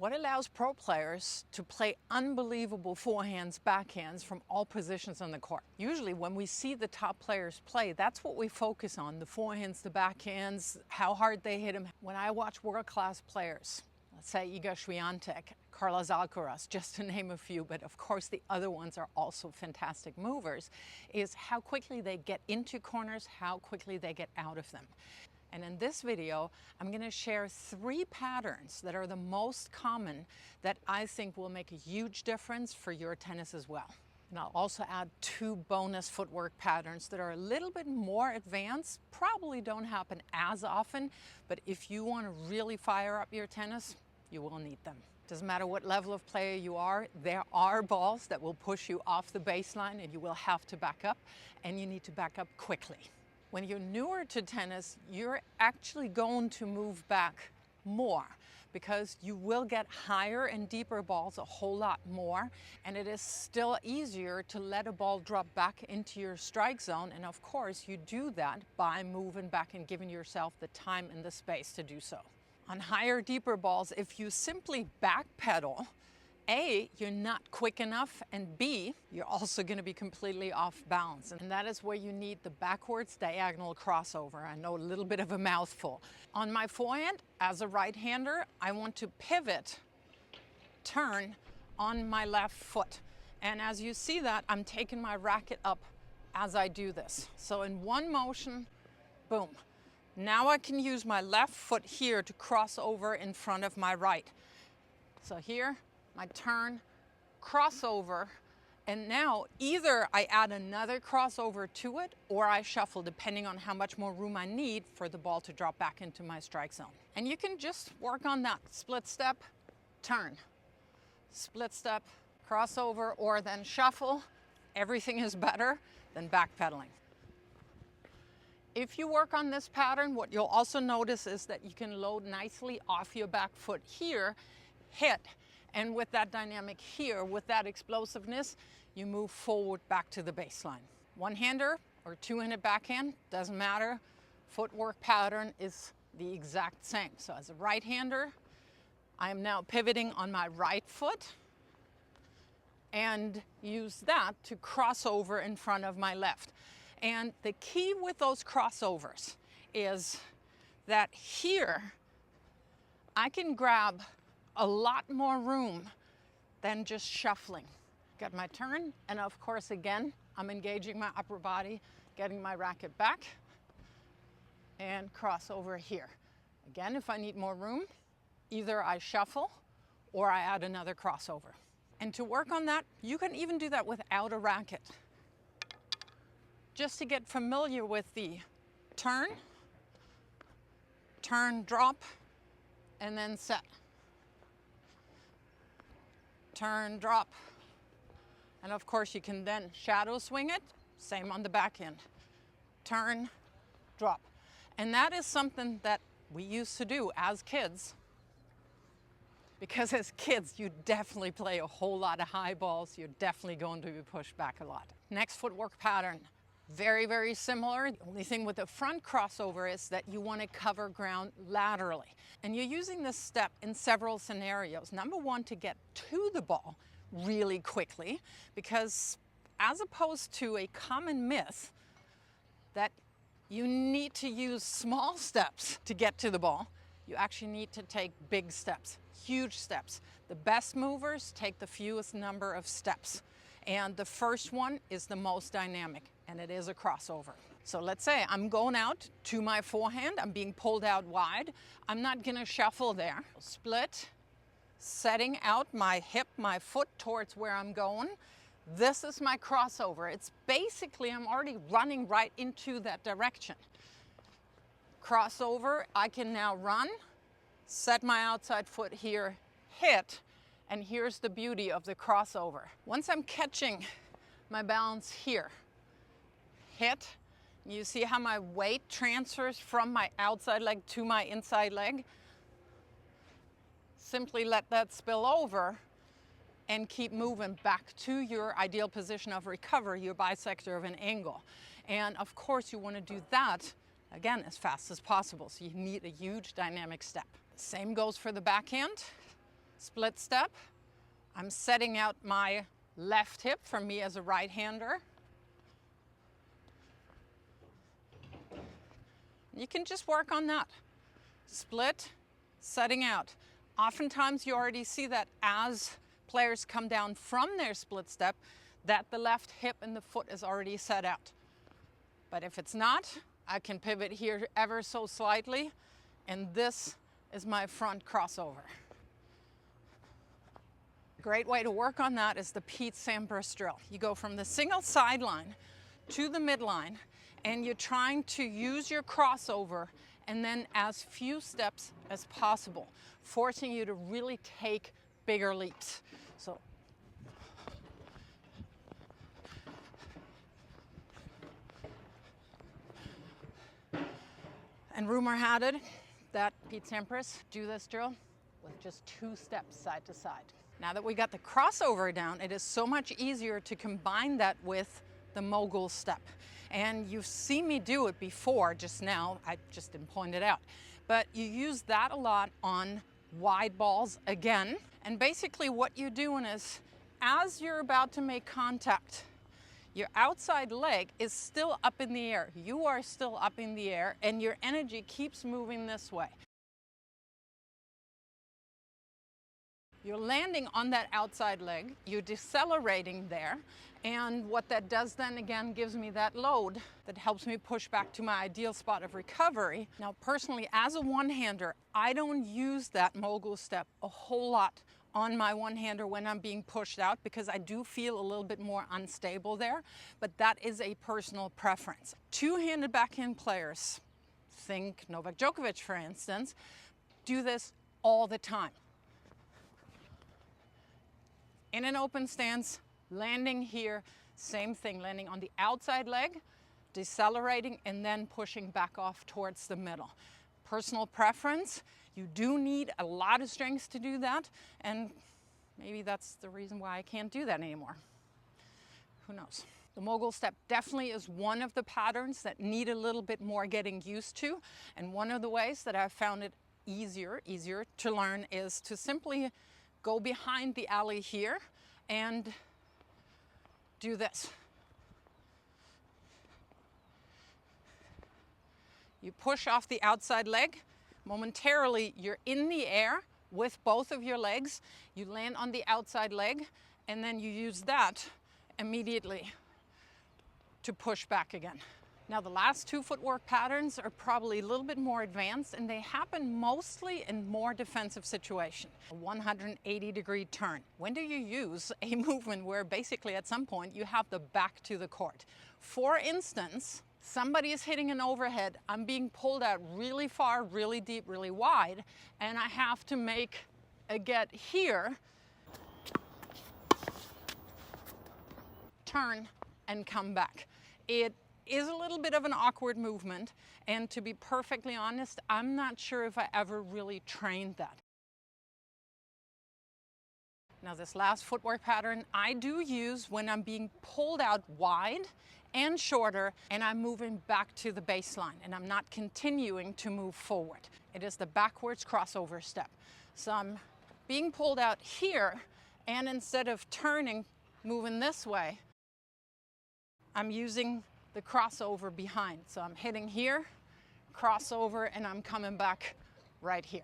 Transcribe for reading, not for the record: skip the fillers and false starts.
What allows pro players to play unbelievable forehands, backhands from all positions on the court? Usually when we see the top players play, that's what we focus on, the forehands, the backhands, how hard they hit them. When I watch world-class players, let's say Iga Swiatek, Carlos Alcaraz, just to name a few, but of course the other ones are also fantastic movers, is how quickly they get into corners, how quickly they get out of them. And in this video, I'm going to share 3 patterns that are the most common that I think will make a huge difference for your tennis as well. And I'll also add 2 bonus footwork patterns that are a little bit more advanced, probably don't happen as often, but if you want to really fire up your tennis, you will need them. Doesn't matter what level of player you are, there are balls that will push you off the baseline and you will have to back up, and you need to back up quickly. When you're newer to tennis, you're actually going to move back more because you will get higher and deeper balls a whole lot more, and it is still easier to let a ball drop back into your strike zone, and of course you do that by moving back and giving yourself the time and the space to do so. On higher, deeper balls, if you simply backpedal, A, you're not quick enough, and B, you're also going to be completely off balance. And that is where you need the backwards diagonal crossover. I know, a little bit of a mouthful. On my forehand, as a right-hander, I want to pivot, turn on my left foot. And as you see that, I'm taking my racket up as I do this. So in one motion, boom. Now I can use my left foot here to cross over in front of my right. So here, my turn, crossover, and now either I add another crossover to it or I shuffle, depending on how much more room I need for the ball to drop back into my strike zone. And you can just work on that split step, turn, split step, crossover, or then shuffle. Everything is better than backpedaling. If you work on this pattern, what you'll also notice is that you can load nicely off your back foot here, hit, and with that dynamic here, with that explosiveness, you move forward back to the baseline. One-hander or two-handed backhand, doesn't matter. Footwork pattern is the exact same. So as a right-hander, I am now pivoting on my right foot and use that to cross over in front of my left. And the key with those crossovers is that here I can grab a lot more room than just shuffling. Got my turn, and of course, again, I'm engaging my upper body, getting my racket back, and cross over here. Again, if I need more room, either I shuffle or I add another crossover. And to work on that, you can even do that without a racket. Just to get familiar with the turn, drop, and then set. Turn, drop. And of course you can then shadow swing it, same on the backhand. Turn, drop. And that is something that we used to do as kids, because as kids you definitely play a whole lot of high balls, you're definitely going to be pushed back a lot. Next footwork pattern, very, very similar. The only thing with the front crossover is that you want to cover ground laterally. And you're using this step in several scenarios. Number one, to get to the ball really quickly, because as opposed to a common myth that you need to use small steps to get to the ball, you actually need to take big steps, huge steps. The best movers take the fewest number of steps. And the first one is the most dynamic, and it is a crossover. So let's say I'm going out to my forehand, I'm being pulled out wide. I'm not gonna shuffle there. Split, setting out my hip, my foot towards where I'm going. This is my crossover. It's basically, I'm already running right into that direction. Crossover, I can now run, set my outside foot here, hit, and here's the beauty of the crossover. Once I'm catching my balance here, hit, you see how my weight transfers from my outside leg to my inside leg? Simply let that spill over and keep moving back to your ideal position of recovery, your bisector of an angle. And of course you want to do that, again, as fast as possible. So you need a huge dynamic step. Same goes for the backhand. split step. I'm setting out my left hip for me as a right-hander. You can just work on that. Split, setting out. Oftentimes you already see that as players come down from their split step, that the left hip and the foot is already set out. But if it's not, I can pivot here ever so slightly, and this is my front crossover. A great way to work on that is the Pete Sampras drill. You go from the single sideline to the midline, and you're trying to use your crossover and then as few steps as possible, forcing you to really take bigger leaps. So and rumor had it that Pete Sampras do this drill with just 2 steps side to side. Now that we got the crossover down, it is so much easier to combine that with the mogul step. And you've seen me do it before just now, I just didn't point it out. But you use that a lot on wide balls again. And basically what you're doing is, as you're about to make contact, your outside leg is still up in the air. You are still up in the air, and your energy keeps moving this way. You're landing on that outside leg, you're decelerating there, and what that does then again gives me that load that helps me push back to my ideal spot of recovery. Now personally, as a one-hander, I don't use that mogul step a whole lot on my one-hander when I'm being pushed out, because I do feel a little bit more unstable there, but that is a personal preference. Two-handed backhand players, think Novak Djokovic for instance, do this all the time. In an open stance, landing here, same thing, landing on the outside leg, decelerating, and then pushing back off towards the middle. Personal preference, you do need a lot of strength to do that, and maybe that's the reason why I can't do that anymore. Who knows? The mogul step definitely is one of the patterns that need a little bit more getting used to, and one of the ways that I've found it easier to learn is to simply go behind the alley here and do this. You push off the outside leg. Momentarily, you're in the air with both of your legs. You land on the outside leg, and then you use that immediately to push back again. Now the last 2 footwork patterns are probably a little bit more advanced, and they happen mostly in more defensive situations. A 180-degree turn. When do you use a movement where basically at some point you have the back to the court? For instance, somebody is hitting an overhead, I'm being pulled out really far, really deep, really wide, and I have to make a get here, turn, and come back. It is a little bit of an awkward movement, and to be perfectly honest, I'm not sure if I ever really trained that. Now this last footwork pattern I do use when I'm being pulled out wide and shorter, and I'm moving back to the baseline, and I'm not continuing to move forward. It is the backwards crossover step. So I'm being pulled out here, and instead of turning, moving this way, I'm using the crossover behind. So I'm hitting here, crossover, and I'm coming back right here.